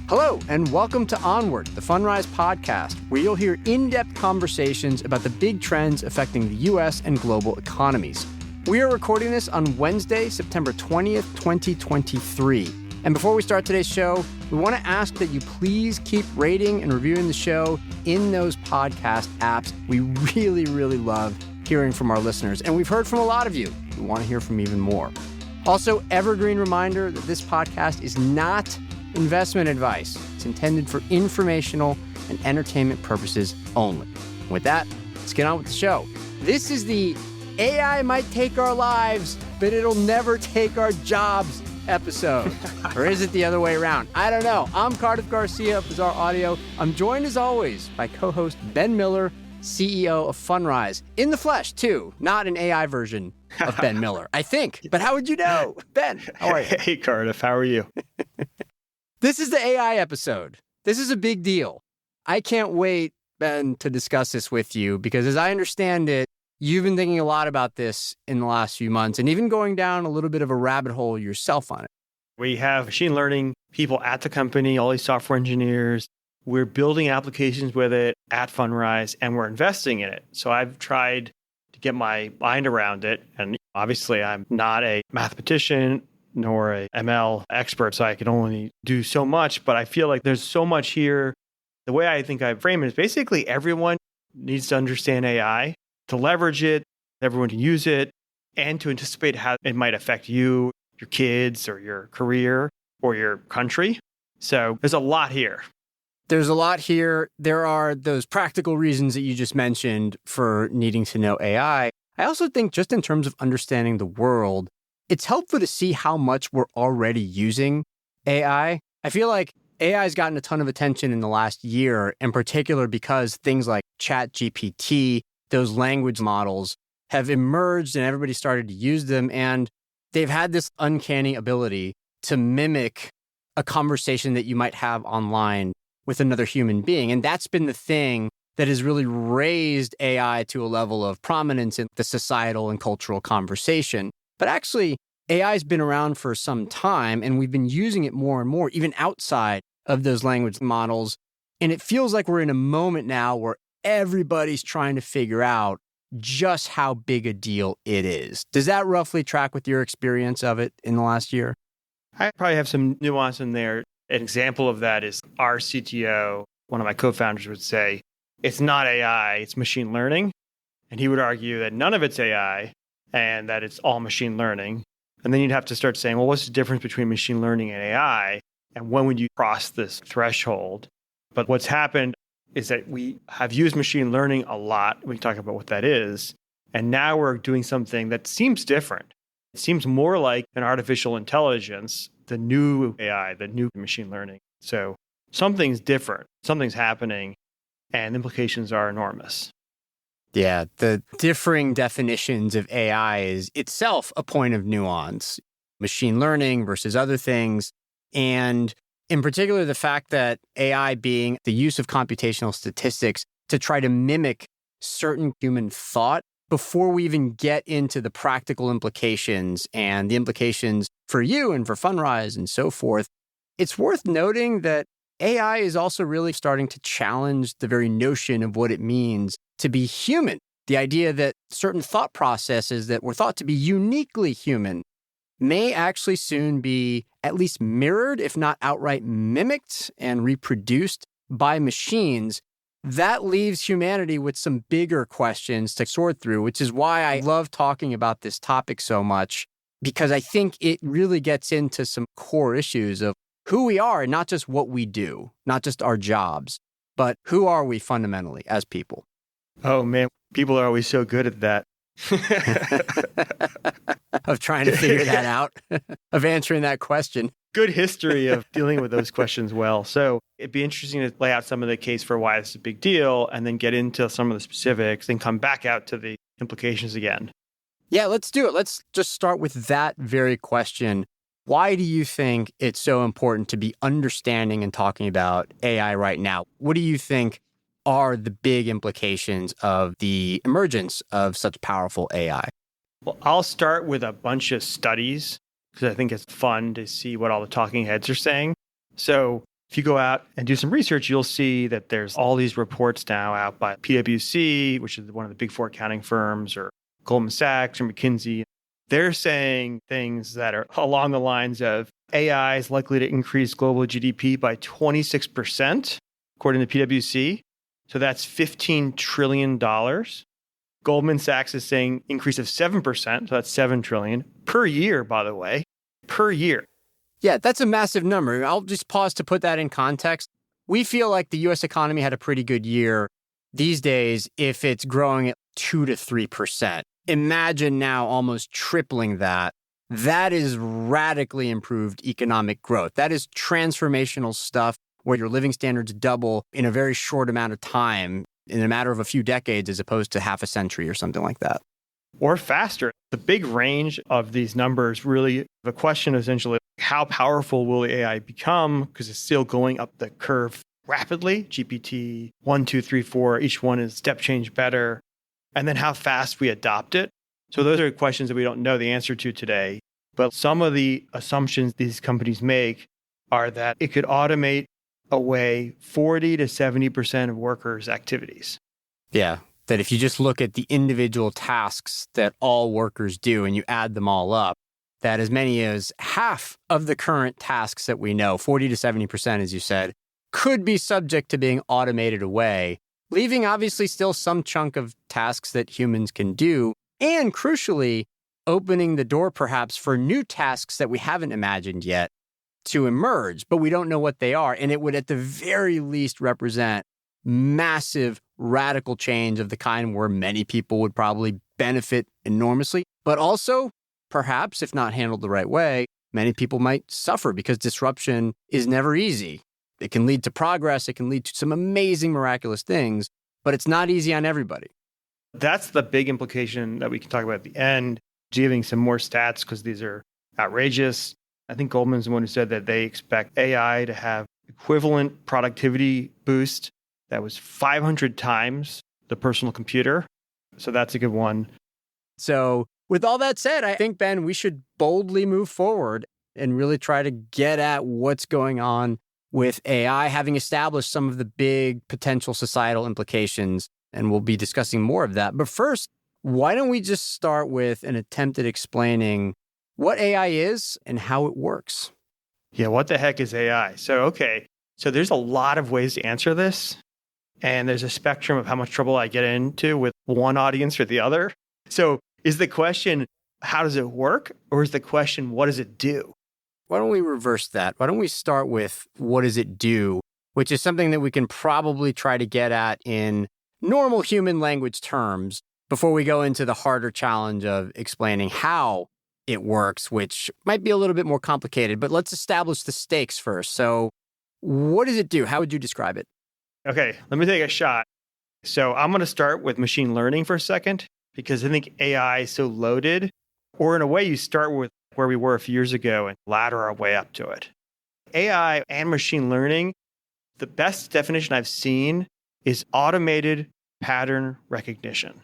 Hello, and welcome to Onward, the Fundrise podcast, where you'll hear in-depth conversations about the big trends affecting the U.S. and global economies. We are recording this on Wednesday, September 20th, 2023. And before we start today's show, we want to ask that you please keep rating and reviewing the show in those podcast apps. We really, really love hearing from our listeners, and we've heard from a lot of you. We want to hear from even more. Also, evergreen reminder that this podcast is not investment advice. It's intended for informational and entertainment purposes only. With that, let's get on with the show. This is the AI might take our lives, but it'll never take our jobs episode. Or is it the other way around? I don't know. I'm Cardiff Garcia of Bizarre Audio. I'm joined as always by co-host Ben Miller, CEO of Fundrise. In the flesh, too. Not an AI version of Ben Miller, I think. But how would you know? Ben, how are you? Hey, Cardiff. How are you? This is the AI episode. This is a big deal. I can't wait, Ben, to discuss this with you because as I understand it, you've been thinking a lot about this in the last few months and even going down a little bit of a rabbit hole yourself on it. We have machine learning people at the company, all these software engineers. We're building applications with it at Fundrise and we're investing in it. So I've tried to get my mind around it. And obviously, I'm not a mathematician nor a ML expert, so I can only do so much. But I feel like there's so much here. The way I think I frame it is basically everyone needs to understand AI, to leverage it, everyone to use it, and to anticipate how it might affect you, your kids, or your career, or your country. So there's a lot here. There's a lot here. There are those practical reasons that you just mentioned for needing to know AI. I also think just in terms of understanding the world, it's helpful to see how much we're already using AI. I feel like AI has gotten a ton of attention in the last year, in particular because things like ChatGPT, those language models have emerged and everybody started to use them. And they've had this uncanny ability to mimic a conversation that you might have online with another human being. And that's been the thing that has really raised AI to a level of prominence in the societal and cultural conversation. But actually, AI has been around for some time, and we've been using it more and more, even outside of those language models. And it feels like we're in a moment now where everybody's trying to figure out just how big a deal it is. Does that roughly track with your experience of it in the last year? I probably have some nuance in there. An example of that is our CTO, one of my co-founders would say, it's not AI, it's machine learning. And he would argue that none of it's AI and that it's all machine learning. And then you'd have to start saying, well, what's the difference between machine learning and AI? And when would you cross this threshold? But what's happened is that we have used machine learning a lot. We can talk about what that is. And now we're doing something that seems different. It seems more like an artificial intelligence, the new AI, the new machine learning. So something's different, something's happening, and implications are enormous. Yeah, the differing definitions of AI is itself a point of nuance. Machine learning versus other things. And in particular, the fact that AI being the use of computational statistics to try to mimic certain human thought before we even get into the practical implications and the implications for you and for Fundrise and so forth. It's worth noting that AI is also really starting to challenge the very notion of what it means to be human. The idea that certain thought processes that were thought to be uniquely human may actually soon be at least mirrored, if not outright mimicked and reproduced by machines. That leaves humanity with some bigger questions to sort through, which is why I love talking about this topic so much, because I think it really gets into some core issues of who we are and not just what we do, not just our jobs, but who are we fundamentally as people? Oh, man, people are always so good at that. Of trying to figure that out, of answering that question. Good history of dealing with those questions well. So it'd be interesting to lay out some of the case for why this is a big deal and then get into some of the specifics and come back out to the implications again. Yeah, let's do it. Let's just start with that very question. Why do you think it's so important to be understanding and talking about AI right now? What do you think are the big implications of the emergence of such powerful AI? Well, I'll start with a bunch of studies because I think it's fun to see what all the talking heads are saying. So If you go out and do some research, you'll see that there's all these reports now out by PwC, which is one of the big four accounting firms, or Goldman Sachs or McKinsey. They're saying things that are along the lines of AI is likely to increase global GDP by 26%, according to PwC. So that's $15 trillion. Goldman Sachs is saying increase of 7%, so that's $7 trillion per year, by the way, per year. Yeah, that's a massive number. I'll just pause to put that in context. We feel like the U.S. economy had a pretty good year these days if it's growing at 2 to 3%. Imagine now almost tripling that. That is radically improved economic growth. That is transformational stuff where your living standards double in a very short amount of time, in a matter of a few decades, as opposed to half a century or something like that. Or faster. The big range of these numbers really, the question is essentially, how powerful will the AI become? Because it's still going up the curve rapidly. GPT 1, 2, 3, 4, each one is step change better. And then how fast we adopt it. So those are questions that we don't know the answer to today. But some of the assumptions these companies make are that it could automate away 40 to 70% of workers' activities. Yeah, that if you just look at the individual tasks that all workers do and you add them all up, that as many as half of the current tasks that we know, 40 to 70%, as you said, could be subject to being automated away, leaving obviously still some chunk of tasks that humans can do, and crucially, opening the door perhaps for new tasks that we haven't imagined yet to emerge, but we don't know what they are. And it would at the very least represent massive radical change of the kind where many people would probably benefit enormously, but also perhaps, if not handled the right way, many people might suffer because disruption is never easy. It can lead to progress. It can lead to some amazing, miraculous things, but it's not easy on everybody. That's the big implication that we can talk about at the end, giving some more stats because these are outrageous. I think Goldman's the one who said that they expect AI to have equivalent productivity boost that was 500 times the personal computer. So that's a good one. So with all that said, I think, Ben, we should boldly move forward and really try to get at what's going on with AI, having established some of the big potential societal implications. And we'll be discussing more of that. But first, why don't we just start with an attempt at explaining what AI is and how it works? Yeah, what the heck is AI? So there's a lot of ways to answer this. And there's a spectrum of how much trouble I get into with one audience or the other. So is the question, how does it work? Or is the question, what does it do? Why don't we reverse that? Why don't we start with what does it do, which is something that we can probably try to get at in normal human language terms before we go into the harder challenge of explaining how it works, which might be a little bit more complicated. But let's establish the stakes first. So what does it do? How would you describe it? Okay, let me take a shot. So I'm going to start with machine learning for a second, because I think AI is so loaded. Or in a way, you start with where we were a few years ago and ladder our way up to it. AI and machine learning, the best definition I've seen is automated pattern recognition.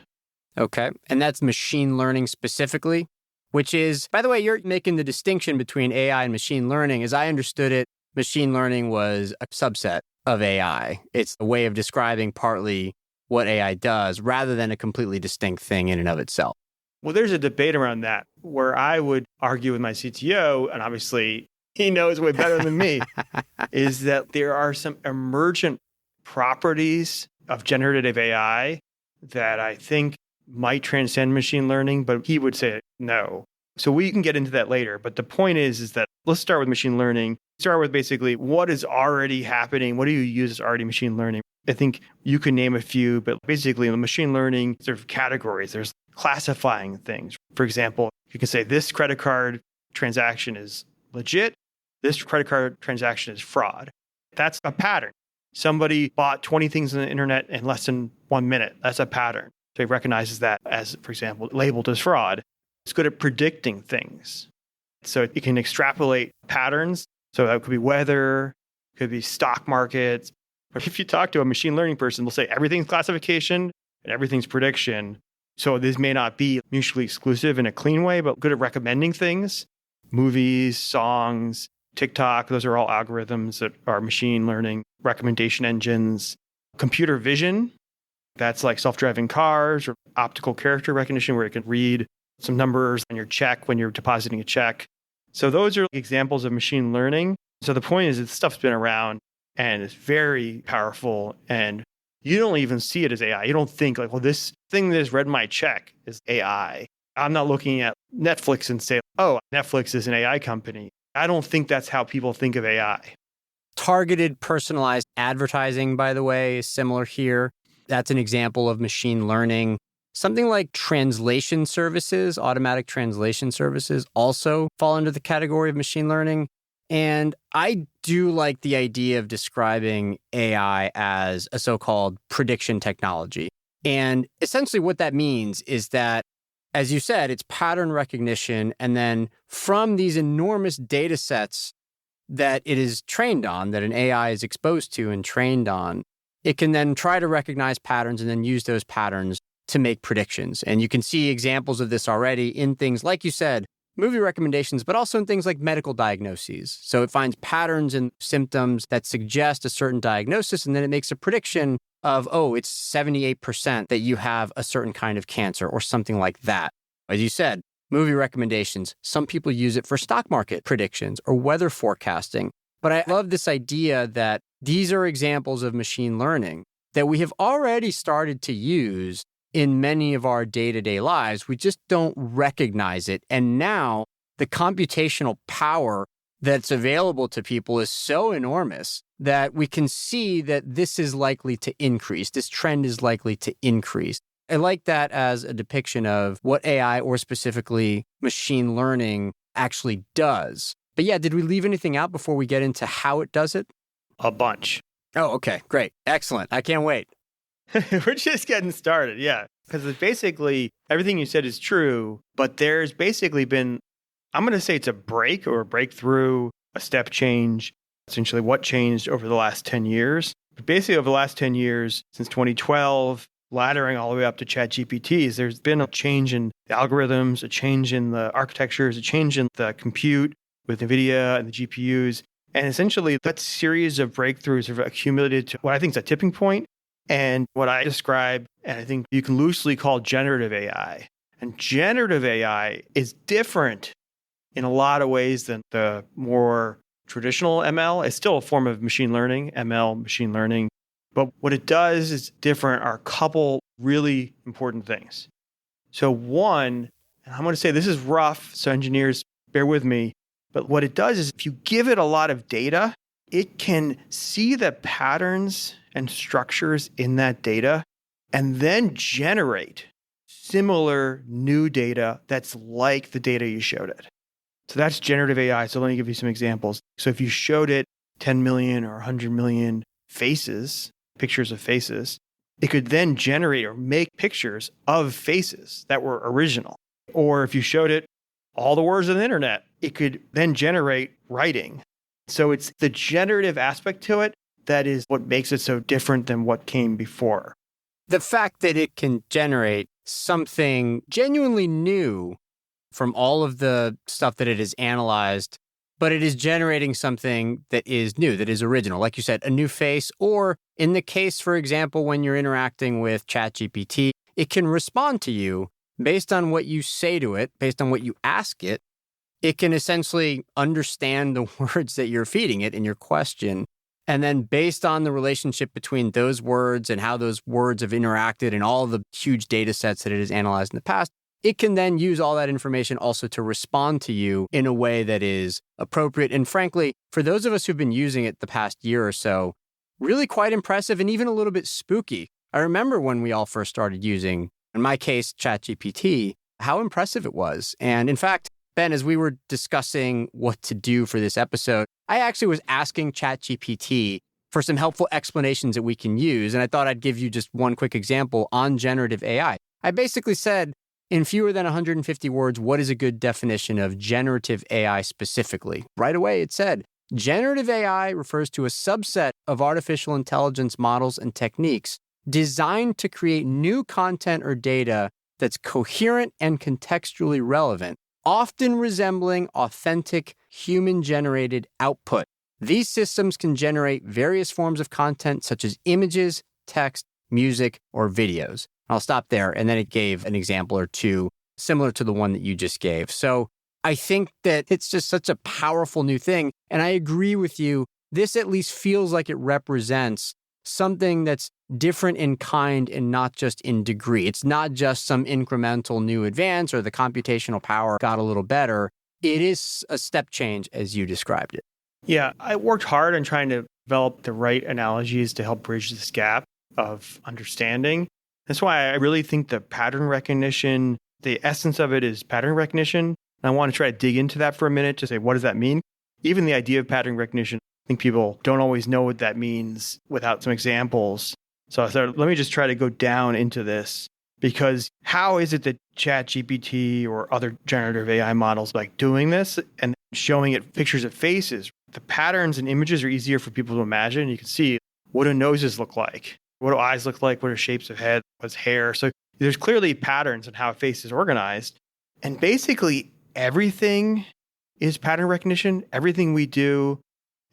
Okay, and that's machine learning specifically, which is, by the way, you're making the distinction between AI and machine learning. As I understood it, machine learning was a subset of AI. It's a way of describing partly what AI does rather than a completely distinct thing in and of itself. Well, there's a debate around that where I would argue with my CTO, and obviously he knows way better than me, is that there are some emergent properties of generative AI that I think might transcend machine learning, but he would say no. So we can get into that later. But the point is that let's start with machine learning. Start with basically what is already happening. What do you use as already machine learning? I think you can name a few, but basically in the machine learning sort of categories, there's classifying things. For example, you can say this credit card transaction is legit. This credit card transaction is fraud. That's a pattern. Somebody bought 20 things on the internet in less than 1 minute. That's a pattern. So it recognizes that as, for example, labeled as fraud. It's good at predicting things. So it can extrapolate patterns. So that could be weather, could be stock markets. But if you talk to a machine learning person, they'll say everything's classification and everything's prediction. So this may not be mutually exclusive in a clean way, but good at recommending things, movies, songs, TikTok, those are all algorithms that are machine learning, recommendation engines, computer vision, that's like self-driving cars or optical character recognition where it can read some numbers on your check when you're depositing a check. So those are examples of machine learning. So the point is that stuff's been around and it's very powerful and you don't even see it as AI. You don't think like, well, this thing that has read my check is AI. I'm not looking at Netflix and say, oh, Netflix is an AI company. I don't think that's how people think of AI. Targeted personalized advertising, by the way, is similar here. That's an example of machine learning. Something like translation services, automatic translation services, also fall under the category of machine learning. And I do like the idea of describing AI as a so-called prediction technology. And essentially what that means is that, as you said, it's pattern recognition. And then from these enormous data sets that it is trained on, that an AI is exposed to and trained on, it can then try to recognize patterns and then use those patterns to make predictions. And you can see examples of this already in things, like you said, movie recommendations, but also in things like medical diagnoses. So it finds patterns and symptoms that suggest a certain diagnosis, and then it makes a prediction of, oh, it's 78% that you have a certain kind of cancer or something like that. As you said, movie recommendations, some people use it for stock market predictions or weather forecasting. But I love this idea that these are examples of machine learning that we have already started to use in many of our day-to-day lives. We just don't recognize it. And now the computational power that's available to people is so enormous that we can see that this is likely to increase. This trend is likely to increase. I like that as a depiction of what AI, or specifically machine learning, actually does. But yeah, did we leave anything out before we get into how it does it? A bunch. Oh, okay, great. Excellent. I can't wait. We're just getting started, yeah. Because basically, everything you said is true, but there's basically been, I'm going to say it's a break or a breakthrough, a step change, essentially what changed over the last 10 years. But basically, over the last 10 years, since 2012, laddering all the way up to ChatGPTs, there's been a change in the algorithms, a change in the architectures, a change in the compute with NVIDIA and the GPUs. And essentially, that series of breakthroughs have accumulated to what I think is a tipping point, and what I describe, and I think you can loosely call generative AI. And generative AI is different in a lot of ways than the more traditional ML. It's still a form of machine learning, ML, machine learning. But what it does is different are a couple really important things. So one, and I'm going to say this is rough, so engineers, bear with me. But what it does is if you give it a lot of data, it can see the patterns and structures in that data and then generate similar new data that's like the data you showed it. So that's generative AI. So let me give you some examples. So if you showed it 10 million or 100 million faces, pictures of faces, it could then generate or make pictures of faces that were original. Or if you showed it all the words on the internet, it could then generate writing. So it's the generative aspect to it that is what makes it so different than what came before. The fact that it can generate something genuinely new from all of the stuff that it has analyzed, but it is generating something that is new, that is original. Like you said, a new face, or in the case, for example, when you're interacting with ChatGPT, it can respond to you based on what you say to it, based on what you ask it. It can essentially understand the words that you're feeding it in your question. And then based on the relationship between those words and how those words have interacted and all the huge data sets that it has analyzed in the past, it can then use all that information also to respond to you in a way that is appropriate. And frankly, for those of us who've been using it the past year or so, really quite impressive and even a little bit spooky. I remember when we all first started using, in my case, ChatGPT, how impressive it was. And in fact, Ben, as we were discussing what to do for this episode, I actually was asking ChatGPT for some helpful explanations that we can use. And I thought I'd give you just one quick example on generative AI. I basically said, in fewer than 150 words, what is a good definition of generative AI specifically? Right away, it said, generative AI refers to a subset of artificial intelligence models and techniques designed to create new content or data that's coherent and contextually relevant, often resembling authentic human-generated output. These systems can generate various forms of content such as images, text, music, or videos. I'll stop there. And then it gave an example or two similar to the one that you just gave. So I think that it's just such a powerful new thing. And I agree with you. This at least feels like it represents something that's different in kind and not just in degree. It's not just some incremental new advance or the computational power got a little better. It is a step change as you described it. Yeah, I worked hard on trying to develop the right analogies to help bridge this gap of understanding. That's why I really think the pattern recognition, the essence of it is pattern recognition. And I want to try to dig into that for a minute to say, what does that mean? Even the idea of pattern recognition, I think people don't always know what that means without some examples. So I thought, let me just try to go down into this, because how is it that ChatGPT or other generative AI models like doing this and showing it pictures of faces? The patterns and images are easier for people to imagine. You can see, what do noses look like? What do eyes look like? What are shapes of head? What's hair? So there's clearly patterns in how a face is organized. And basically everything is pattern recognition. Everything we do,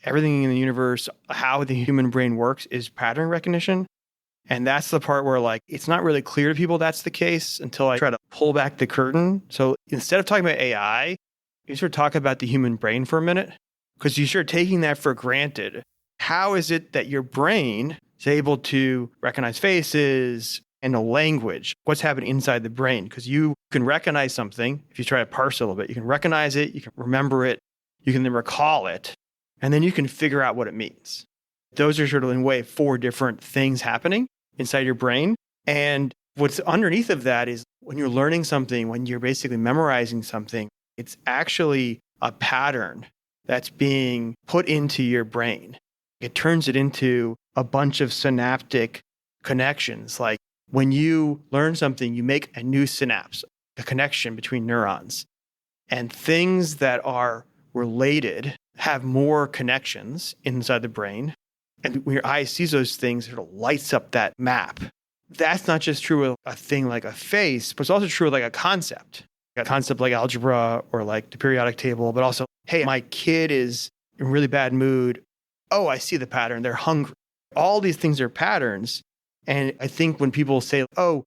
everything in the universe, how the human brain works is pattern recognition. And that's the part where it's not really clear to people that's the case until I try to pull back the curtain. So instead of talking about AI, you sort of talk about the human brain for a minute, because you start taking that for granted. How is it that your brain is able to recognize faces and know language? What's happening inside the brain? Because you can recognize something, if you try to parse a little bit, you can recognize it, you can remember it, you can then recall it, and then you can figure out what it means. Those are sort of in a way 4 different things happening inside your brain. And what's underneath of that is when you're learning something, when you're basically memorizing something, it's actually a pattern that's being put into your brain. It turns it into a bunch of synaptic connections. Like when you learn something, you make a new synapse, a connection between neurons. And things that are related have more connections inside the brain. And when your eye sees those things, it lights up that map. That's not just true of a thing like a face, but it's also true of like a concept like algebra or like the periodic table, but also, hey, my kid is in a really bad mood. Oh, I see the pattern. They're hungry. All these things are patterns. And I think when people say, oh,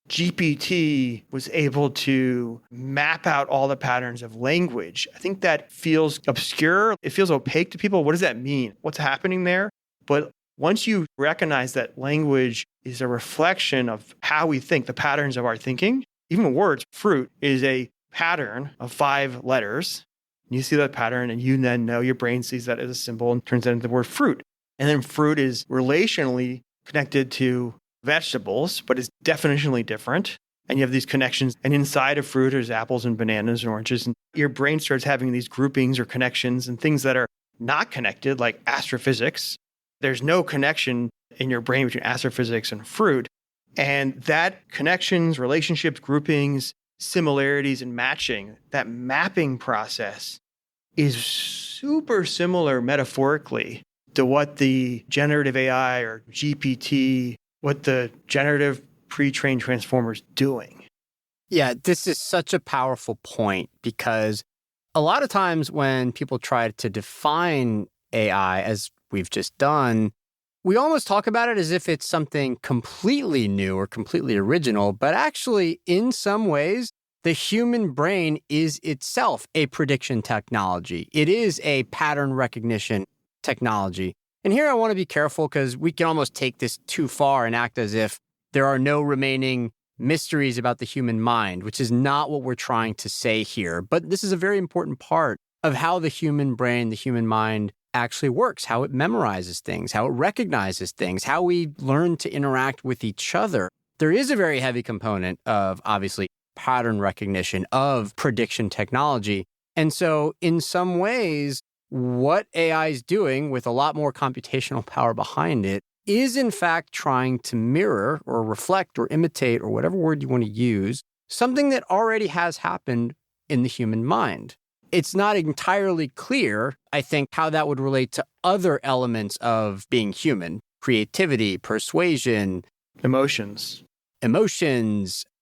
GPT was able to map out all the patterns of language, I think that feels obscure. It feels opaque to people. What does that mean? What's happening there? But once you recognize that language is a reflection of how we think, the patterns of our thinking, even words, fruit is a pattern of 5 letters. You see that pattern and you then know your brain sees that as a symbol and turns that into the word fruit. And then fruit is relationally connected to vegetables, but is definitionally different. And you have these connections. And inside of fruit, there's apples and bananas and oranges. And your brain starts having these groupings or connections and things that are not connected, like astrophysics. There's no connection in your brain between astrophysics and fruit. And that connections, relationships, groupings, similarities, and matching, that mapping process is super similar metaphorically to what the generative AI or GPT, what the generative pre-trained transformer is doing. Yeah, this is such a powerful point because a lot of times when people try to define AI, as we've just done, we almost talk about it as if it's something completely new or completely original, but actually, in some ways, the human brain is itself a prediction technology. It is a pattern recognition technology. And here I want to be careful because we can almost take this too far and act as if there are no remaining mysteries about the human mind, which is not what we're trying to say here. But this is a very important part of how the human brain, the human mind actually works, how it memorizes things, how it recognizes things, how we learn to interact with each other. There is a very heavy component of, obviously, pattern recognition, of prediction technology. And so in some ways, what AI is doing with a lot more computational power behind it is in fact trying to mirror or reflect or imitate or whatever word you want to use, something that already has happened in the human mind. It's not entirely clear, I think, how that would relate to other elements of being human: creativity, persuasion, emotions,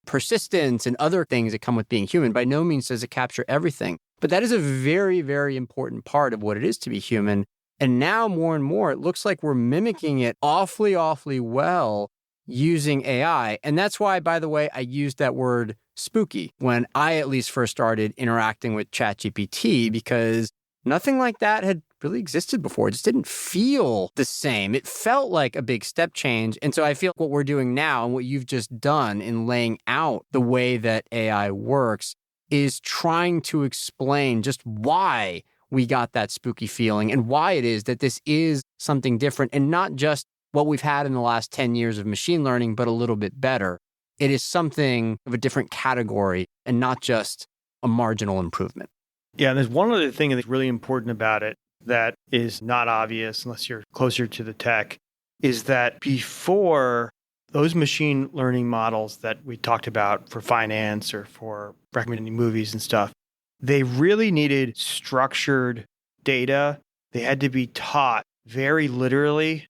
persistence, and other things that come with being human. By no means does it capture everything. But that is a very, very important part of what it is to be human. And now more and more, it looks like we're mimicking it awfully, awfully well using AI. And that's why, by the way, I used that word spooky when I at least first started interacting with ChatGPT, because nothing like that had really existed before. It just didn't feel the same. It felt like a big step change. And so I feel what we're doing now and what you've just done in laying out the way that AI works is trying to explain just why we got that spooky feeling and why it is that this is something different and not just what we've had in the last 10 years of machine learning, but a little bit better. It is something of a different category and not just a marginal improvement. Yeah, and there's one other thing that's really important about it that is not obvious unless you're closer to the tech, is that before those machine learning models that we talked about for finance or for recommending movies and stuff, they really needed structured data. They had to be taught very literally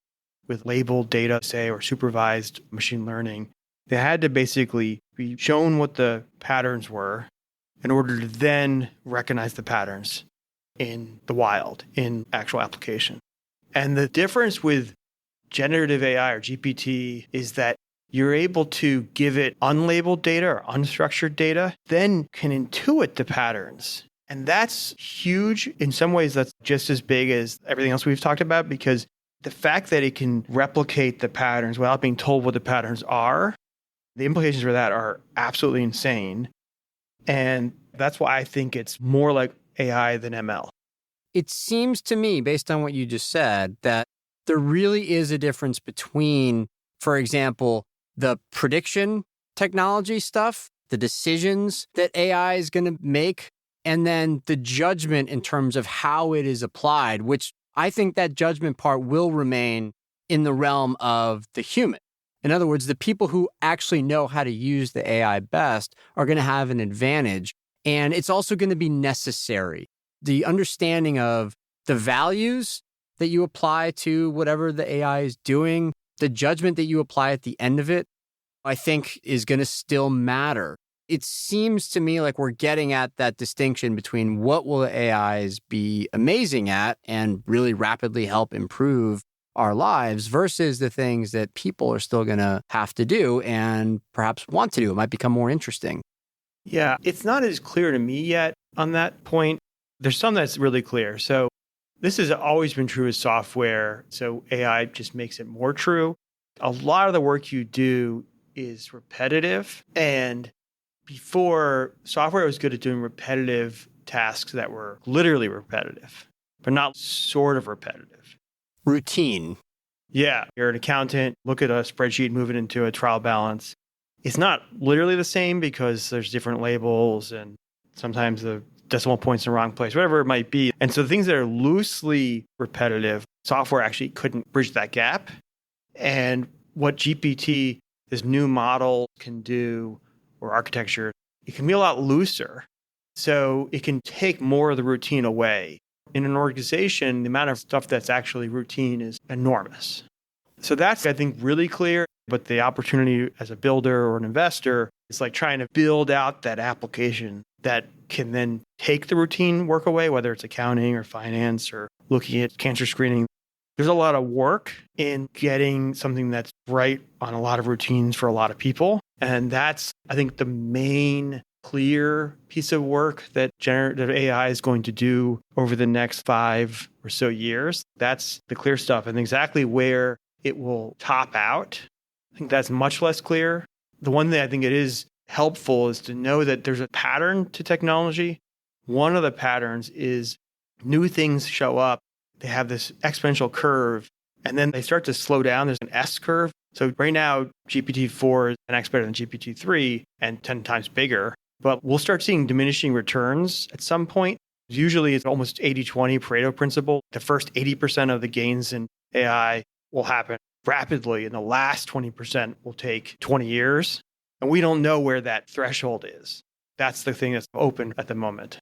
with labeled data, say, or supervised machine learning. They had to basically be shown what the patterns were in order to then recognize the patterns in the wild, in actual application. And the difference with generative AI or GPT is that you're able to give it unlabeled data or unstructured data, then can intuit the patterns. And that's huge. In some ways, that's just as big as everything else we've talked about, because the fact that it can replicate the patterns without being told what the patterns are, the implications for that are absolutely insane. And that's why I think it's more like AI than ML. It seems to me, based on what you just said, that there really is a difference between, for example, the prediction technology stuff, the decisions that AI is going to make, and then the judgment in terms of how it is applied, which I think that judgment part will remain in the realm of the human. In other words, the people who actually know how to use the AI best are going to have an advantage. And it's also going to be necessary. The understanding of the values that you apply to whatever the AI is doing, the judgment that you apply at the end of it, I think is going to still matter. It seems to me like we're getting at that distinction between what will the AIs be amazing at and really rapidly help improve our lives versus the things that people are still going to have to do and perhaps want to do. It might become more interesting. Yeah, it's not as clear to me yet on that point. There's some that's really clear. So this has always been true with software. So AI just makes it more true. A lot of the work you do is repetitive. And before, software was good at doing repetitive tasks that were literally repetitive, but not sort of repetitive. Routine. Yeah. You're an accountant, look at a spreadsheet, move it into a trial balance. It's not literally the same because there's different labels and sometimes the decimal point's in the wrong place, whatever it might be. And so the things that are loosely repetitive, software actually couldn't bridge that gap. And what GPT, this new model, can do, or architecture, it can be a lot looser. So it can take more of the routine away. In an organization, the amount of stuff that's actually routine is enormous. So that's, I think, really clear. But the opportunity as a builder or an investor is like trying to build out that application that can then take the routine work away, whether it's accounting or finance or looking at cancer screening. There's a lot of work in getting something that's right on a lot of routines for a lot of people. And that's, I think, the main clear piece of work that generative AI is going to do over the next 5 or so years. That's the clear stuff. And exactly where it will top out, I think that's much less clear. The one thing I think it is helpful is to know that there's a pattern to technology. One of the patterns is new things show up. They have this exponential curve, and then they start to slow down. There's an S curve. So right now, GPT-4 is an X better than GPT-3 and 10 times bigger. But we'll start seeing diminishing returns at some point. Usually it's almost 80-20 Pareto principle. The first 80% of the gains in AI will happen rapidly, and the last 20% will take 20 years. And we don't know where that threshold is. That's the thing that's open at the moment.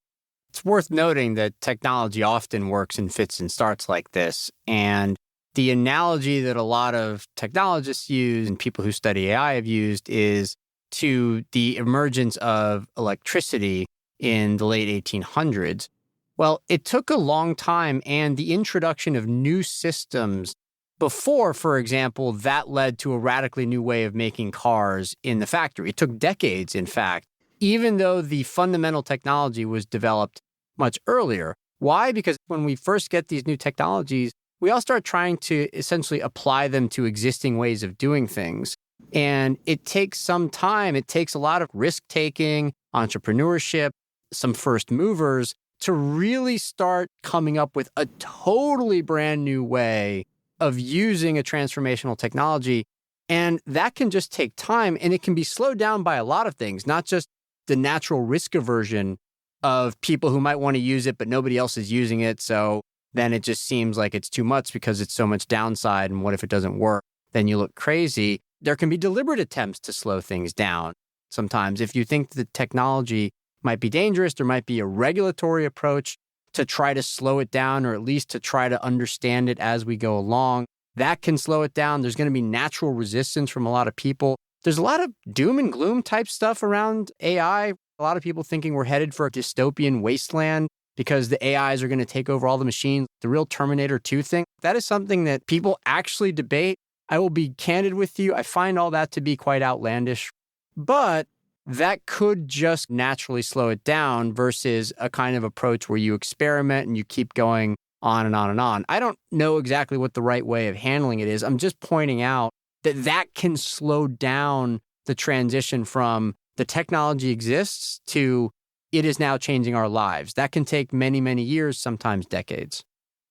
It's worth noting that technology often works in fits and starts like this. And the analogy that a lot of technologists use and people who study AI have used is to the emergence of electricity in the late 1800s. Well, it took a long time, and the introduction of new systems before, for example, that led to a radically new way of making cars in the factory. It took decades, in fact, even though the fundamental technology was developed much earlier. Why? Because when we first get these new technologies, we all start trying to essentially apply them to existing ways of doing things. And it takes some time. It takes a lot of risk-taking, entrepreneurship, some first movers to really start coming up with a totally brand new way of using a transformational technology. And that can just take time, and it can be slowed down by a lot of things, not just the natural risk aversion of people who might want to use it, but nobody else is using it. So then it just seems like it's too much because it's so much downside. And what if it doesn't work? Then you look crazy. There can be deliberate attempts to slow things down. Sometimes if you think the technology might be dangerous, there might be a regulatory approach to try to slow it down, or at least to try to understand it as we go along. That can slow it down. There's going to be natural resistance from a lot of people. There's a lot of doom and gloom type stuff around AI. A lot of people thinking we're headed for a dystopian wasteland because the AIs are going to take over all the machines. The real Terminator 2 thing, that is something that people actually debate. I will be candid with you. I find all that to be quite outlandish, but that could just naturally slow it down versus a kind of approach where you experiment and you keep going on and on and on. I don't know exactly what the right way of handling it is. I'm just pointing out that that can slow down the transition from the technology exists to it is now changing our lives. That can take many, many years, sometimes decades.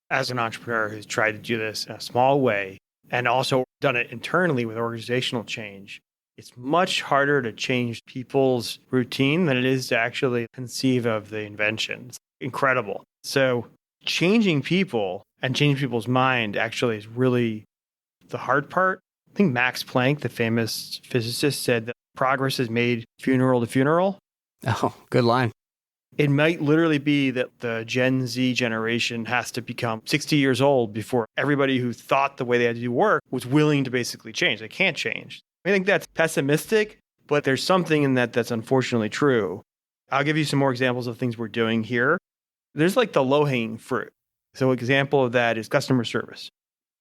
As an entrepreneur who's tried to do this in a small way and also done it internally with organizational change, it's much harder to change people's routine than it is to actually conceive of the invention. It's incredible. So changing people and changing people's mind actually is really the hard part. I think Max Planck, the famous physicist, said that progress is made funeral to funeral. Oh, good line. It might literally be that the Gen Z generation has to become 60 years old before everybody who thought the way they had to do work was willing to basically change. They can't change. I think that's pessimistic, but there's something in that that's unfortunately true. I'll give you some more examples of things we're doing here. There's like the low-hanging fruit. So an example of that is customer service.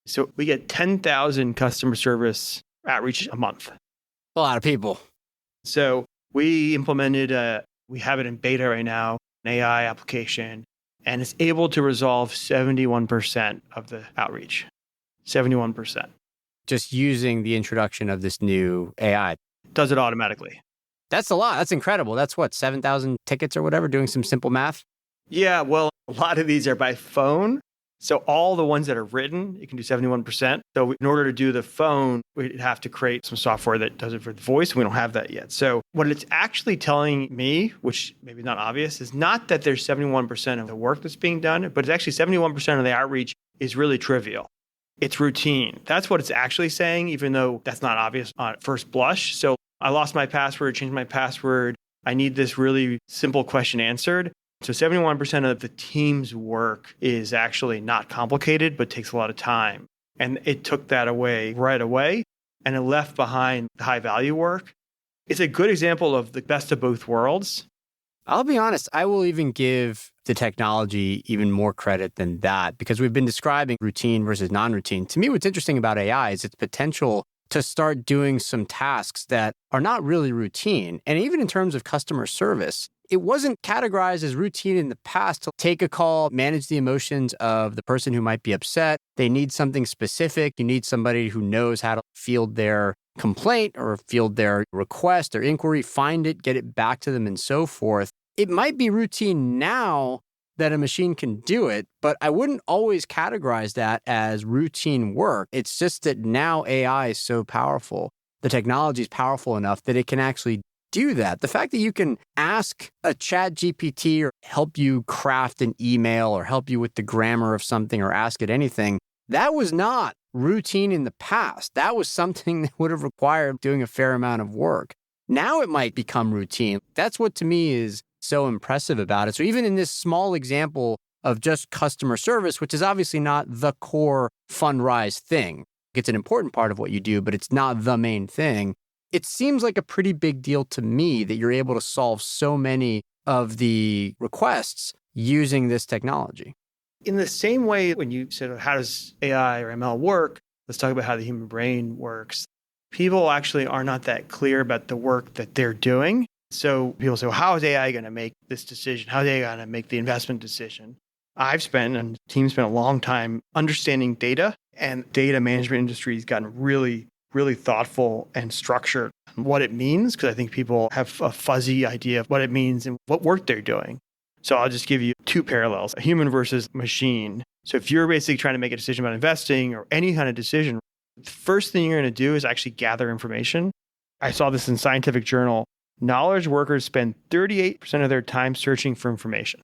So we get 10,000 customer service outreach a month. A lot of people. So we implemented, we have it in beta right now, an AI application, and it's able to resolve 71% of the outreach. 71%. Just using the introduction of this new AI. Does it automatically. That's a lot. That's incredible. That's what, 7,000 tickets or whatever, doing some simple math? Yeah, well, a lot of these are by phone. So all the ones that are written, it can do 71%. So in order to do the phone, we'd have to create some software that does it for the voice. We don't have that yet. So what it's actually telling me, which maybe is not obvious, is not that there's 71% of the work that's being done, but it's actually 71% of the outreach is really trivial. It's routine. That's what it's actually saying, even though that's not obvious on first blush. So I lost my password, changed my password. I need this really simple question answered. So 71% of the team's work is actually not complicated, but takes a lot of time. And it took that away right away, and it left behind the high value work. It's a good example of the best of both worlds. I'll be honest, I will even give the technology even more credit than that, because we've been describing routine versus non-routine. To me, what's interesting about AI is its potential to start doing some tasks that are not really routine. And even in terms of customer service, it wasn't categorized as routine in the past to take a call, manage the emotions of the person who might be upset. They need something specific. You need somebody who knows how to field their complaint or field their request or inquiry, find it, get it back to them, and so forth. It might be routine now that a machine can do it, but I wouldn't always categorize that as routine work. It's just that now AI is so powerful. The technology is powerful enough that it can actually do that. The fact that you can ask a chat GPT or help you craft an email or help you with the grammar of something or ask it anything, that was not routine in the past. That was something that would have required doing a fair amount of work. Now it might become routine. That's what to me is so impressive about it. So even in this small example of just customer service, which is obviously not the core Fundrise thing, it's an important part of what you do, but it's not the main thing. it seems like a pretty big deal to me that you're able to solve so many of the requests using this technology. In the same way, when you said, how does AI or ML work? Let's talk about how the human brain works. People actually are not that clear about the work that they're doing. So people say, well, how is AI going to make this decision? How is AI going to make the investment decision? I've spent, and the team spent a long time understanding data, and data management industry has gotten really, really thoughtful and structured on what it means, because I think people have a fuzzy idea of what it means and what work they're doing. So I'll just give you two parallels, a human versus machine. So if you're basically trying to make a decision about investing or any kind of decision, the first thing you're going to do is actually gather information. I saw this in Scientific Journal. Knowledge workers spend 38% of their time searching for information.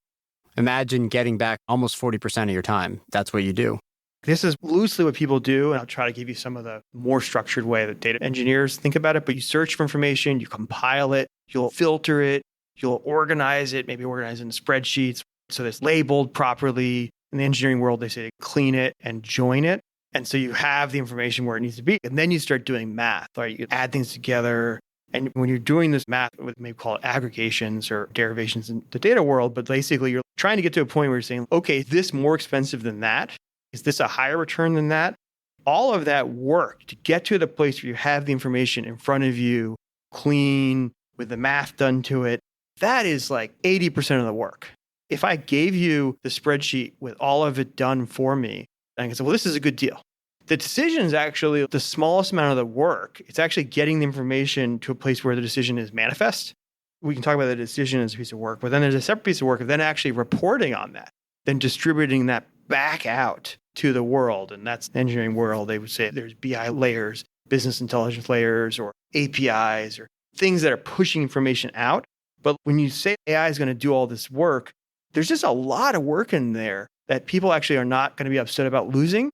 Imagine getting back almost 40% of your time. That's what you do. This is loosely what people do, and I'll try to give you some of the more structured way that data engineers think about it. But you search for information, you compile it, you'll filter it, you'll organize it, maybe organize it in spreadsheets so it's labeled properly. In the engineering world, they say clean it and join it. And so you have the information where it needs to be. And then you start doing math, right? You add things together. And when you're doing this math, we may call it aggregations or derivations in the data world, but basically you're trying to get to a point where you're saying, okay, is this more expensive than that? Is this a higher return than that? All of that work to get to the place where you have the information in front of you, clean, with the math done to it, that is like 80% of the work. If I gave you the spreadsheet with all of it done for me, I can say, well, this is a good deal. The decision is actually the smallest amount of the work. It's actually getting the information to a place where the decision is manifest. We can talk about the decision as a piece of work, but then there's a separate piece of work of then actually reporting on that, then distributing that back out to the world. And that's the engineering world. They would say there's BI layers, business intelligence layers, or APIs, or things that are pushing information out. But when you say AI is going to do all this work, there's just a lot of work in there that people actually are not going to be upset about losing.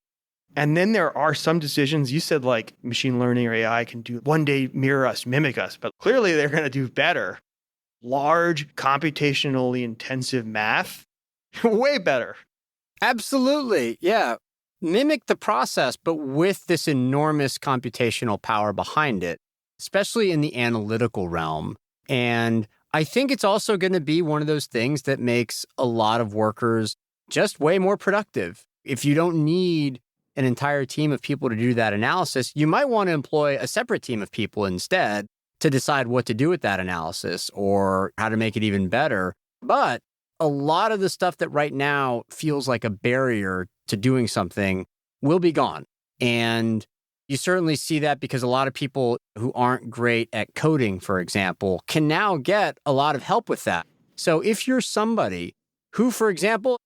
And then there are some decisions, you said like machine learning or AI can do one day mirror us, mimic us, but clearly they're going to do better. Large, computationally intensive math, way better. Absolutely. Yeah. Mimic the process, but with this enormous computational power behind it, especially in the analytical realm. And I think it's also going to be one of those things that makes a lot of workers just way more productive. If you don't need an entire team of people to do that analysis, you might want to employ a separate team of people instead to decide what to do with that analysis or how to make it even better. But a lot of the stuff that right now feels like a barrier to doing something will be gone. And you certainly see that because a lot of people who aren't great at coding, for example, can now get a lot of help with that. So if you're somebody who, for example,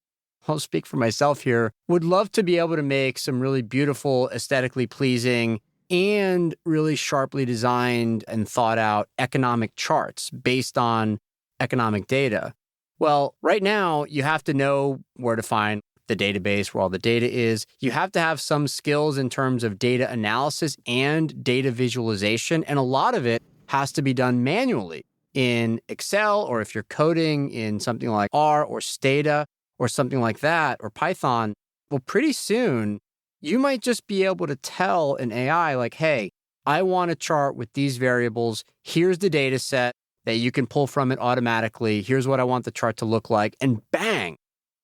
I'll speak for myself here, would love to be able to make some really beautiful, aesthetically pleasing, and really sharply designed and thought out economic charts based on economic data. Well, right now, you have to know where to find the database, where all the data is. You have to have some skills in terms of data analysis and data visualization. And a lot of it has to be done manually in Excel, or if you're coding in something like R or Stata, or something like that, or Python, well, pretty soon, you might just be able to tell an AI like, hey, I want a chart with these variables. Here's the data set that you can pull from it automatically. Here's what I want the chart to look like. And bang,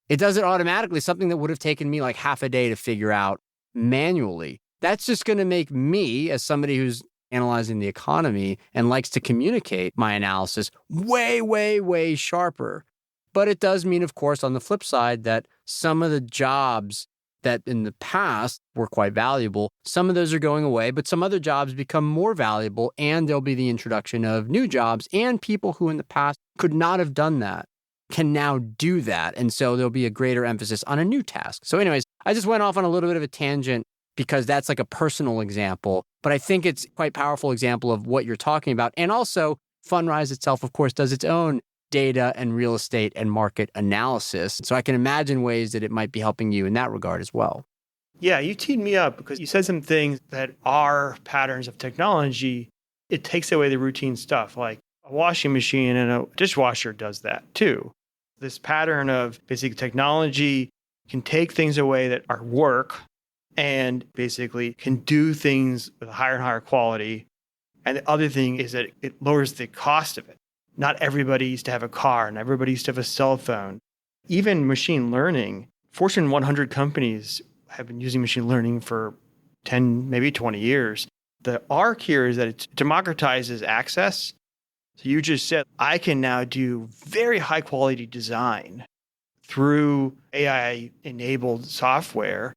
it does it automatically, something that would have taken me like half a day to figure out manually. That's just going to make me, as somebody who's analyzing the economy and likes to communicate my analysis, way, way, way sharper. But it does mean, of course, on the flip side, that some of the jobs that in the past were quite valuable, some of those are going away, but some other jobs become more valuable, and there'll be the introduction of new jobs, and people who in the past could not have done that can now do that. And so there'll be a greater emphasis on a new task. So anyways, I just went off on a little bit of a tangent because that's like a personal example, but I think it's quite a powerful example of what you're talking about. And also, Fundrise itself, of course, does its own data and real estate and market analysis. So I can imagine ways that it might be helping you in that regard as well. Yeah, you teed me up because you said some things that are patterns of technology. It takes away the routine stuff, like a washing machine and a dishwasher does that too. This pattern of basic technology can take things away that are work and basically can do things with a higher and higher quality And the other thing is that it lowers the cost of it. Not everybody used to have a car and everybody used to have a cell phone. Even machine learning, Fortune 100 companies have been using machine learning for 10, maybe 20 years. The arc here is that it democratizes access. So you just said, I can now do very high quality design through AI-enabled software.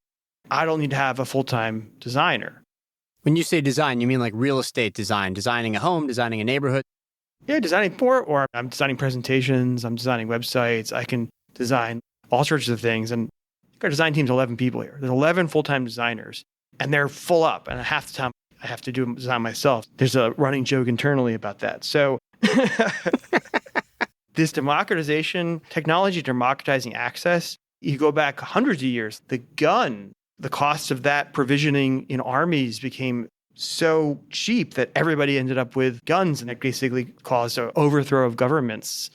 I don't need to have a full-time designer. When you say design, you mean like real estate design, designing a home, designing a neighborhood? Yeah, designing or I'm designing presentations, I'm designing websites, I can design all sorts of things. And our design team's 11 people here. There's 11 full-time designers, and they're full up. And half the time, I have to do design myself. There's a running joke internally about that. So this democratization, technology democratizing access, you go back hundreds of years, the cost of that provisioning in armies became so cheap that everybody ended up with guns, and it basically caused an overthrow of governments,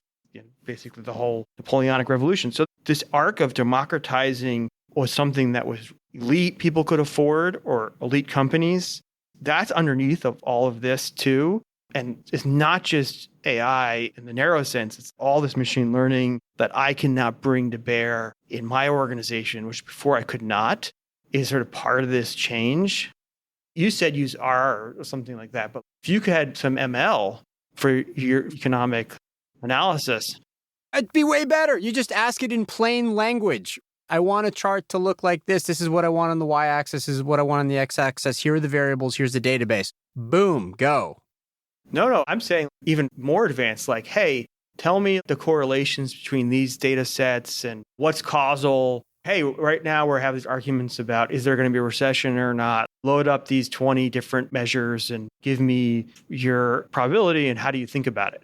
basically the whole Napoleonic Revolution. So this arc of democratizing was something that was elite people could afford, or elite companies. That's underneath of all of this too. And it's not just AI in the narrow sense, it's all this machine learning that I can now bring to bear in my organization, which before I could not, is sort of part of this change. You said use R or something like that, but if you had some ML for your economic analysis, It'd be way better. You just ask it in plain language. I want a chart to look like this. This is what I want on the y-axis. This is what I want on the x-axis. Here are the variables. Here's the database. Boom, go. No, I'm saying even more advanced, like, hey, tell me the correlations between these data sets and what's causal. Hey, right now we're having these arguments about, is there going to be a recession or not? Load up these 20 different measures and give me your probability and how do you think about it?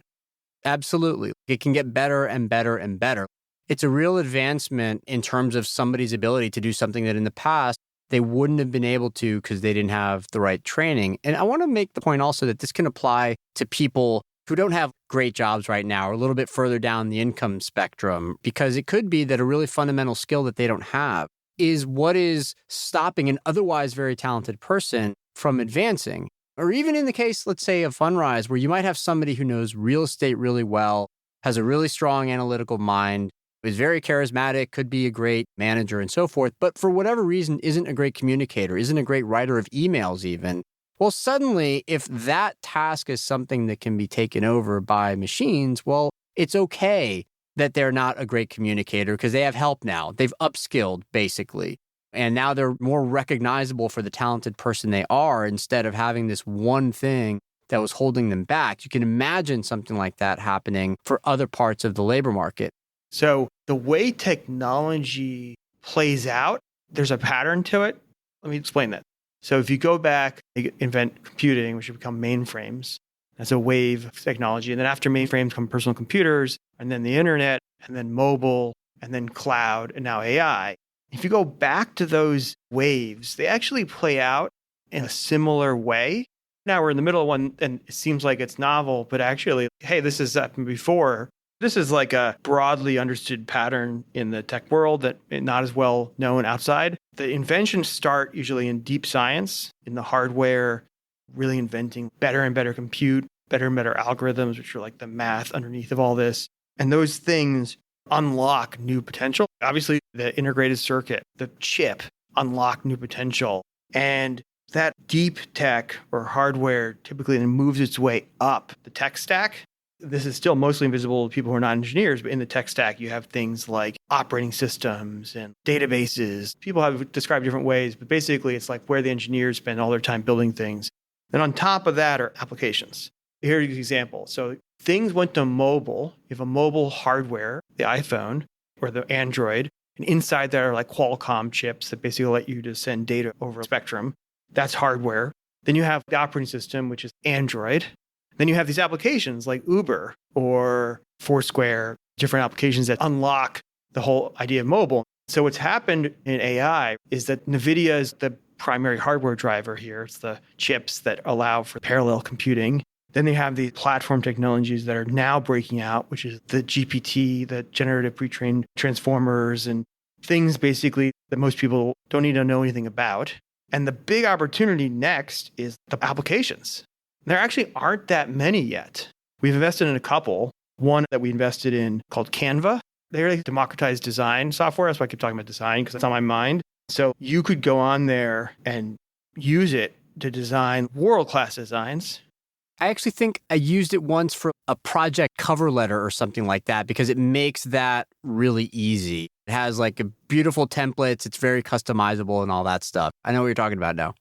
Absolutely. It can get better and better and better. It's a real advancement in terms of somebody's ability to do something that in the past they wouldn't have been able to because they didn't have the right training. And I want to make the point also that this can apply to people who don't have great jobs right now or a little bit further down the income spectrum, because it could be that a really fundamental skill that they don't have is what is stopping an otherwise very talented person from advancing. Or even in the case, let's say, of Fundrise, where you might have somebody who knows real estate really well, has a really strong analytical mind, is very charismatic, could be a great manager and so forth, but for whatever reason isn't a great communicator, isn't a great writer of emails even. Well, suddenly, if that task is something that can be taken over by machines, well, it's okay that they're not a great communicator because they have help now. They've upskilled, basically. And now they're more recognizable for the talented person they are instead of having this one thing that was holding them back. You can imagine something like that happening for other parts of the labor market. So the way technology plays out, there's a pattern to it. Let me explain that. So if you go back, you invent computing, which would become mainframes. That's a wave of technology. And then after mainframes come personal computers, and then the internet, and then mobile, and then cloud, and now AI. If you go back to those waves, they actually play out in a similar way. Now we're in the middle of one, and it seems like it's novel, but actually, hey, this has happened before. This is like a broadly understood pattern in the tech world that is not as well known outside. The inventions start usually in deep science, in the hardware, really inventing better and better compute, better and better algorithms, which are like the math underneath of all this. And those things unlock new potential. Obviously, the integrated circuit, the chip, unlock new potential. And that deep tech or hardware typically then moves its way up the tech stack. This is still mostly invisible to people who are not engineers, but in the tech stack, you have things like operating systems and databases. People have described different ways, but basically it's like where the engineers spend all their time building things. Then on top of that are applications. Here's an example. So things went to mobile. You have a mobile hardware, the iPhone or the Android, and inside there are like Qualcomm chips that basically let you just send data over a spectrum. That's hardware. Then you have the operating system, which is Android. Then you have these applications like Uber or Foursquare, different applications that unlock the whole idea of mobile. So what's happened in AI is that NVIDIA is the primary hardware driver here. It's the chips that allow for parallel computing. Then they have the platform technologies that are now breaking out, which is the GPT, the generative pre-trained transformers, and things basically that most people don't need to know anything about. And the big opportunity next is the applications. There actually aren't that many yet. We've invested in a couple. One that we invested in called Canva. They're like democratized design software. That's why I keep talking about design because it's on my mind. So you could go on there and use it to design world-class designs. I actually think I used it once for a project cover letter or something like that because it makes that really easy. It has like a beautiful templates. It's very customizable and all that stuff. I know what you're talking about now.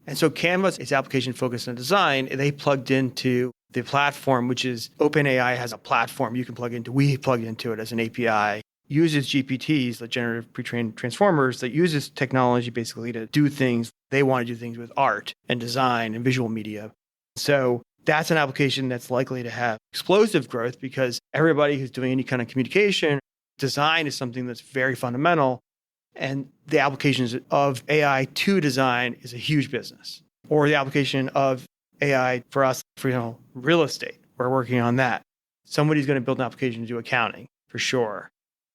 And so Canva is application focused on design. They plugged into the platform, which is OpenAI has a platform you can plug into. We plugged into it as an API. Uses GPTs, the generative pre-trained transformers, that uses technology basically to do things. They want to do things with art and design and visual media. So that's an application that's likely to have explosive growth because everybody who's doing any kind of communication, design is something that's very fundamental. And the applications of AI to design is a huge business. Or the application of AI for us, for real estate. We're working on that. Somebody's going to build an application to do accounting, for sure.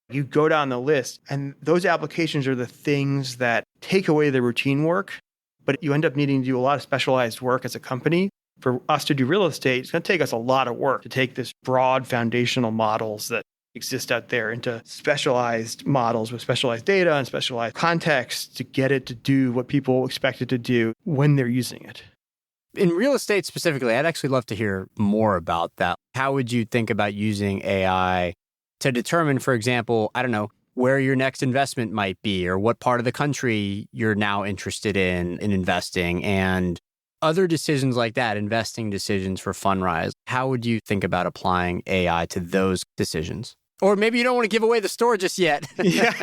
You go down the list, and those applications are the things that take away the routine work, but you end up needing to do a lot of specialized work as a company. For us to do real estate, it's going to take us a lot of work to take this broad foundational models that exist out there into specialized models with specialized data and specialized context to get it to do what people expect it to do when they're using it. In real estate specifically, I'd actually love to hear more about that. How would you think about using AI to determine, for example, I don't know, where your next investment might be or what part of the country you're now interested in investing and other decisions like that, investing decisions for Fundrise? How would you think about applying AI to those decisions? Or maybe you don't want to give away the store just yet. Yeah,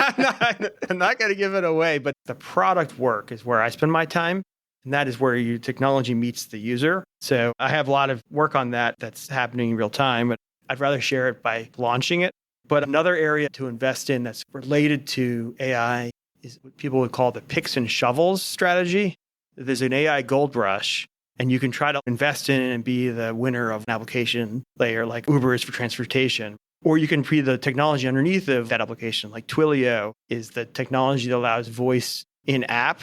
I'm not going to give it away, but the product work is where I spend my time. And that is where your technology meets the user. So I have a lot of work on that that's happening in real time, but I'd rather share it by launching it. But another area to invest in that's related to AI is what people would call the picks and shovels strategy. There's an AI gold rush, and you can try to invest in it and be the winner of an application layer like Uber is for transportation. Or you can be the technology underneath of that application, like Twilio is the technology that allows voice in app.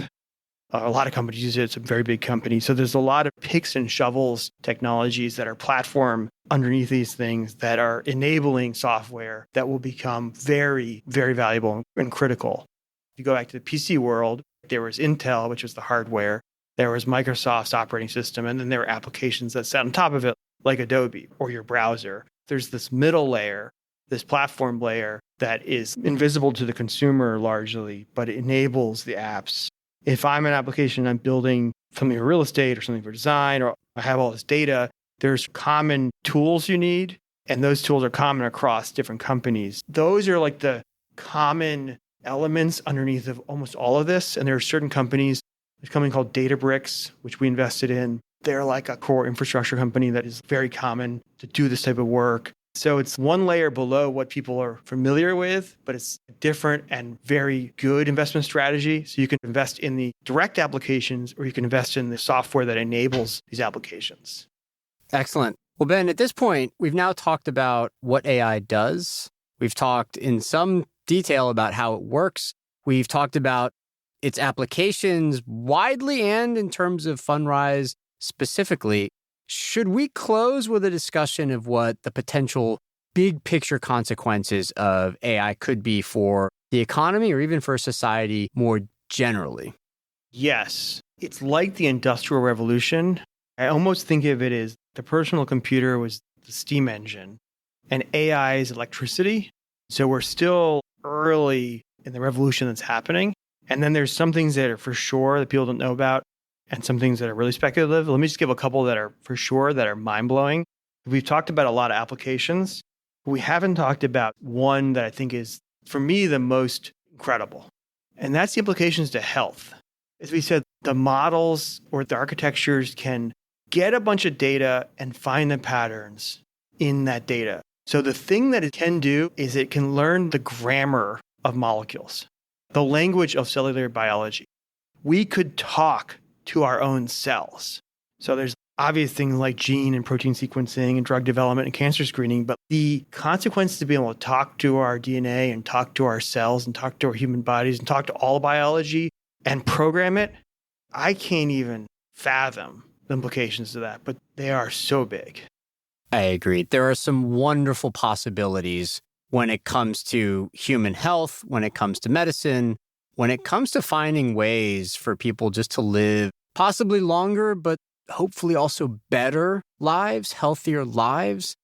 A lot of companies use it. It's a very big company. So there's a lot of picks and shovels technologies that are platform underneath these things that are enabling software that will become very, very valuable and critical. If you go back to the PC world, there was Intel, which was the hardware. There was Microsoft's operating system. And then there were applications that sat on top of it, like Adobe or your browser. There's this middle layer, this platform layer that is invisible to the consumer largely, but it enables the apps. If I'm an application, I'm building something for real estate or something for design, or I have all this data, there's common tools you need, and those tools are common across different companies. Those are like the common elements underneath of almost all of this. And there are certain companies, there's a company called Databricks, which we invested in. They're like a core infrastructure company that is very common to do this type of work. So it's one layer below what people are familiar with, but it's a different and very good investment strategy. So you can invest in the direct applications or you can invest in the software that enables these applications. Excellent. Well, Ben, at this point, we've now talked about what AI does. We've talked in some detail about how it works. We've talked about its applications widely and in terms of Fundrise specifically. Should we close with a discussion of what the potential big picture consequences of AI could be for the economy or even for society more generally? Yes. It's like the Industrial Revolution. I almost think of it as the personal computer was the steam engine and AI is electricity. So we're still early in the revolution that's happening. And then there's some things that are for sure that people don't know about, and some things that are really speculative. Let me just give a couple that are for sure that are mind-blowing. We've talked about a lot of applications. We haven't talked about one that I think is, for me, the most incredible. And that's the implications to health. As we said, the models or the architectures can get a bunch of data and find the patterns in that data. So the thing that it can do is it can learn the grammar of molecules, the language of cellular biology. We could talk to our own cells. So there's obvious things like gene and protein sequencing and drug development and cancer screening, but the consequences to being able to talk to our DNA and talk to our cells and talk to our human bodies and talk to all biology and program it, I can't even fathom implications to that, but they are so big. I agree. There are some wonderful possibilities when it comes to human health, when it comes to medicine, when it comes to finding ways for people just to live possibly longer, but hopefully also better lives, healthier lives.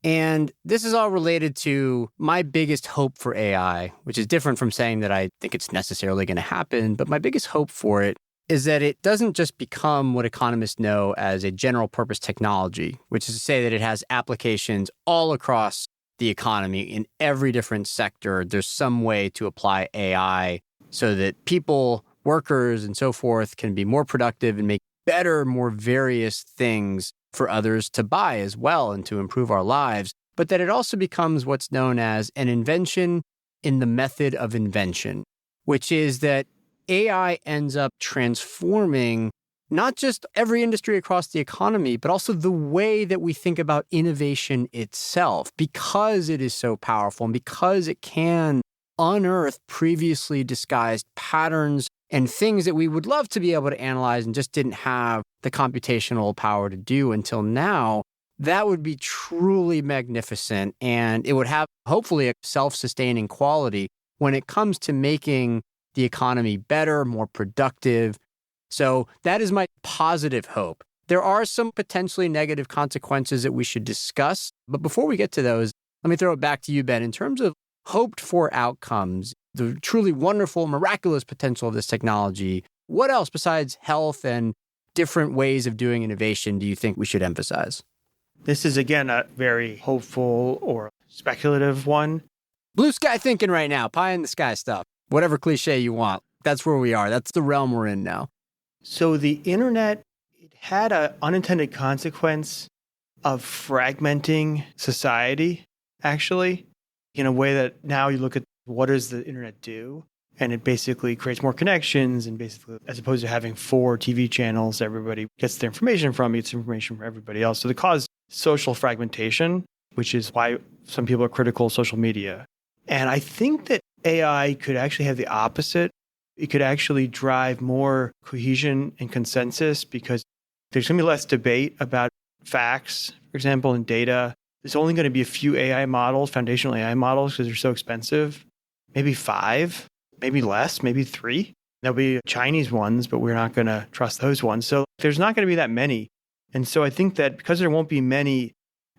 And this is all related to my biggest hope for AI, which is different from saying that I think it's necessarily going to happen. But my biggest hope for it is that it doesn't just become what economists know as a general purpose technology, which is to say that it has applications all across the economy in every different sector. There's some way to apply AI so that people, workers, and so forth can be more productive and make better, more various things for others to buy as well and to improve our lives, but that it also becomes what's known as an invention in the method of invention, which is that AI ends up transforming not just every industry across the economy, but also the way that we think about innovation itself, because it is so powerful and because it can unearth previously disguised patterns and things that we would love to be able to analyze and just didn't have the computational power to do until now. That would be truly magnificent. And it would have, hopefully, a self-sustaining quality when it comes to making the economy better, more productive. So that is my positive hope. There are some potentially negative consequences that we should discuss. But before we get to those, let me throw it back to you, Ben. In terms of hoped for outcomes, the truly wonderful, miraculous potential of this technology, what else besides health and different ways of doing innovation do you think we should emphasize? This is, again, a very hopeful or speculative one. Blue sky thinking right now, pie in the sky stuff, whatever cliche you want. That's where we are. That's the realm we're in now. So the internet, it had an unintended consequence of fragmenting society, actually, in a way that now you look at what does the internet do? And it basically creates more connections, and basically, as opposed to having 4 TV channels, everybody gets their information from, gets information from everybody else. So it caused social fragmentation, which is why some people are critical of social media. And I think that AI could actually have the opposite. It could actually drive more cohesion and consensus because there's going to be less debate about facts, for example, and data. There's only going to be a few AI models, foundational AI models, because they're so expensive. Maybe 5, maybe less, maybe 3. There'll be Chinese ones, but we're not going to trust those ones. So there's not going to be that many. And so I think that because there won't be many,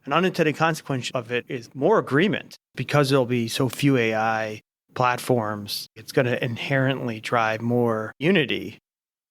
an unintended consequence of it is more agreement. Because there'll be so few AI platforms, it's going to inherently drive more unity.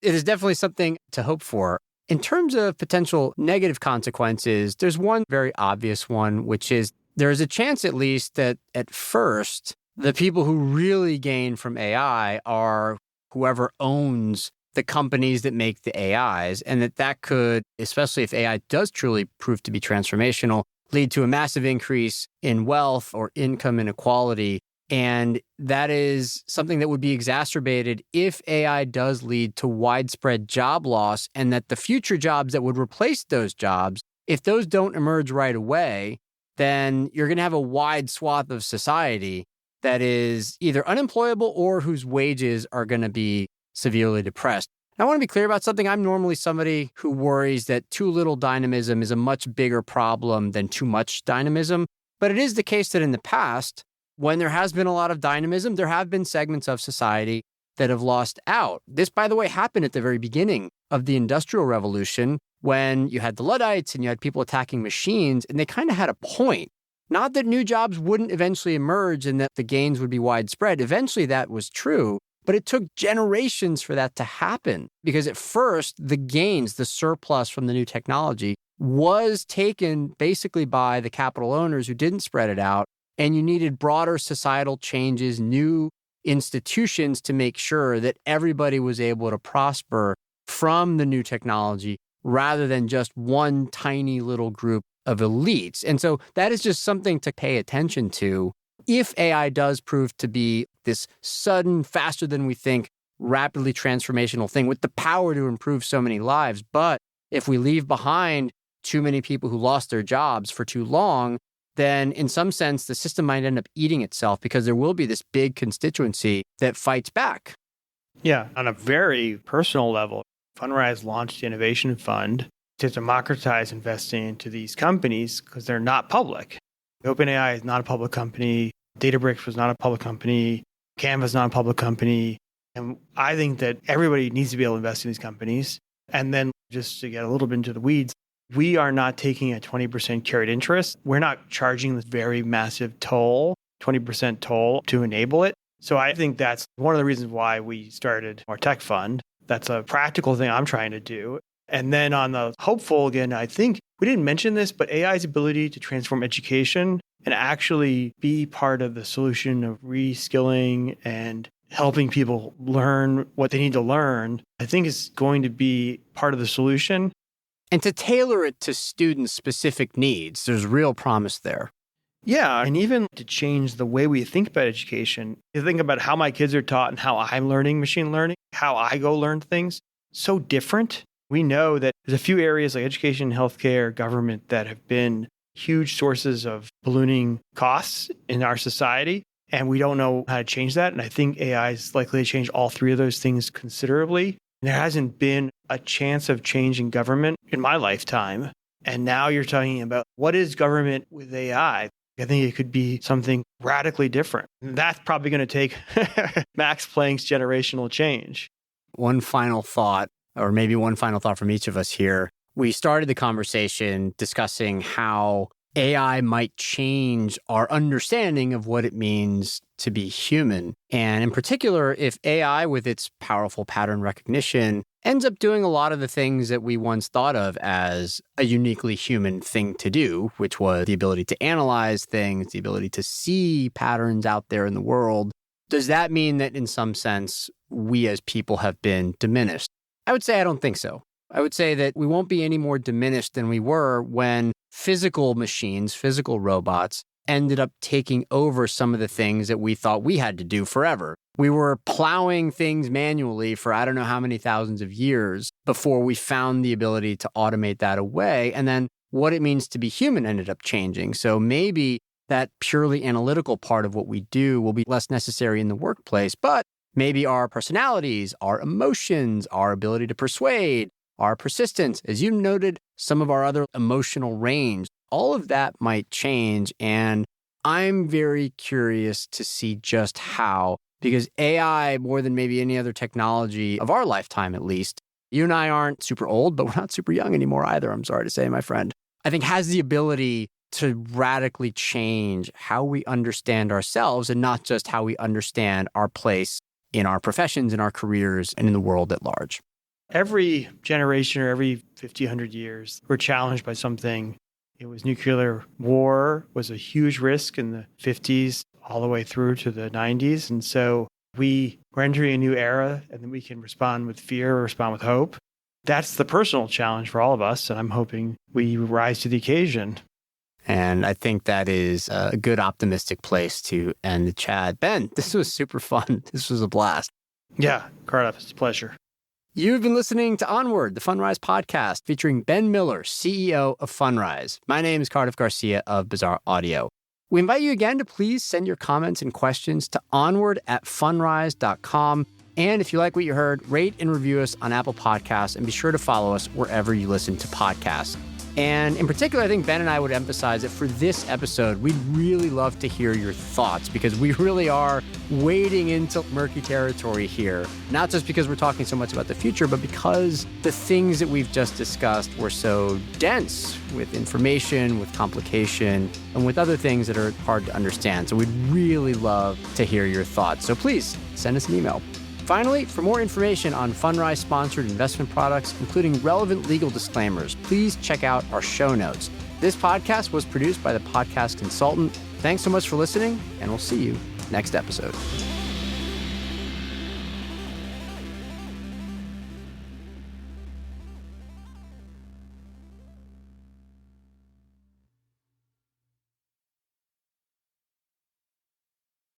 It is definitely something to hope for. In terms of potential negative consequences, there's one very obvious one, which is there is a chance at least that at first, the people who really gain from AI are whoever owns the companies that make the AIs, and that could, especially if AI does truly prove to be transformational, lead to a massive increase in wealth or income inequality. And that is something that would be exacerbated if AI does lead to widespread job loss, and that the future jobs that would replace those jobs, if those don't emerge right away, then you're going to have a wide swath of society that is either unemployable or whose wages are going to be severely depressed. And I want to be clear about something. I'm normally somebody who worries that too little dynamism is a much bigger problem than too much dynamism. But it is the case that in the past, when there has been a lot of dynamism, there have been segments of society that have lost out. This, by the way, happened at the very beginning of the Industrial Revolution when you had the Luddites and you had people attacking machines, and they kind of had a point. Not that new jobs wouldn't eventually emerge and that the gains would be widespread. Eventually that was true, but it took generations for that to happen because at first the gains, the surplus from the new technology was taken basically by the capital owners who didn't spread it out. And you needed broader societal changes, new institutions to make sure that everybody was able to prosper from the new technology rather than just one tiny little group of elites. And so that is just something to pay attention to. If AI does prove to be this sudden, faster than we think, rapidly transformational thing with the power to improve so many lives, but if we leave behind too many people who lost their jobs for too long, then in some sense, the system might end up eating itself because there will be this big constituency that fights back. Yeah, on a very personal level, Fundrise launched the Innovation Fund to democratize investing into these companies because they're not public. OpenAI is not a public company. Databricks was not a public company. Canva is not a public company. And I think that everybody needs to be able to invest in these companies. And then just to get a little bit into the weeds, we are not taking a 20% carried interest. We're not charging this very massive toll, 20% toll to enable it. So I think that's one of the reasons why we started our tech fund. That's a practical thing I'm trying to do. And then on the hopeful, again, I think we didn't mention this, but AI's ability to transform education and actually be part of the solution of reskilling and helping people learn what they need to learn, I think is going to be part of the solution. And to tailor it to students' specific needs, there's real promise there. Yeah, and even to change the way we think about education, you think about how my kids are taught and how I'm learning machine learning, how I go learn things, so different. We know that there's a few areas like education, healthcare, government that have been huge sources of ballooning costs in our society, and we don't know how to change that. And I think AI is likely to change all three of those things considerably. There hasn't been a chance of change in government in my lifetime. And now you're talking about what is government with AI? I think it could be something radically different. And that's probably going to take Max Planck's generational change. One final thought, or maybe one final thought from each of us here. We started the conversation discussing how AI might change our understanding of what it means to be human. And in particular, if AI with its powerful pattern recognition ends up doing a lot of the things that we once thought of as a uniquely human thing to do, which was the ability to analyze things, the ability to see patterns out there in the world, does that mean that in some sense, we as people have been diminished? I would say I don't think so. I would say that we won't be any more diminished than we were when physical machines, physical robots, ended up taking over some of the things that we thought we had to do forever. We were plowing things manually for I don't know how many thousands of years before we found the ability to automate that away. And then what it means to be human ended up changing. So maybe that purely analytical part of what we do will be less necessary in the workplace, but maybe our personalities, our emotions, our ability to persuade, our persistence, as you noted, some of our other emotional range, all of that might change. And I'm very curious to see just how, because AI, more than maybe any other technology of our lifetime at least, you and I aren't super old, but we're not super young anymore either, I'm sorry to say, my friend, I think has the ability to radically change how we understand ourselves and not just how we understand our place in our professions, in our careers, and in the world at large. Every generation or every 50, 100 years, we're challenged by something. It was nuclear war was a huge risk in the 50s all the way through to the 90s. And so we're entering a new era, and then we can respond with fear or respond with hope. That's the personal challenge for all of us. And I'm hoping we rise to the occasion. And I think that is a good optimistic place to end the chat. Ben, this was super fun. This was a blast. Yeah, Cardiff, it's a pleasure. You've been listening to Onward, the Fundrise podcast featuring Ben Miller, CEO of Fundrise. My name is Cardiff Garcia of Bizarre Audio. We invite you again to please send your comments and questions to onward@fundrise.com. And if you like what you heard, rate and review us on Apple Podcasts and be sure to follow us wherever you listen to podcasts. And in particular, I think Ben and I would emphasize that for this episode, we'd really love to hear your thoughts because we really are wading into murky territory here. Not just because we're talking so much about the future, but because the things that we've just discussed were so dense with information, with complication, and with other things that are hard to understand. So we'd really love to hear your thoughts. So please send us an email. Finally, for more information on Fundrise-sponsored investment products, including relevant legal disclaimers, please check out our show notes. This podcast was produced by The Podcast Consultant. Thanks so much for listening, and we'll see you next episode.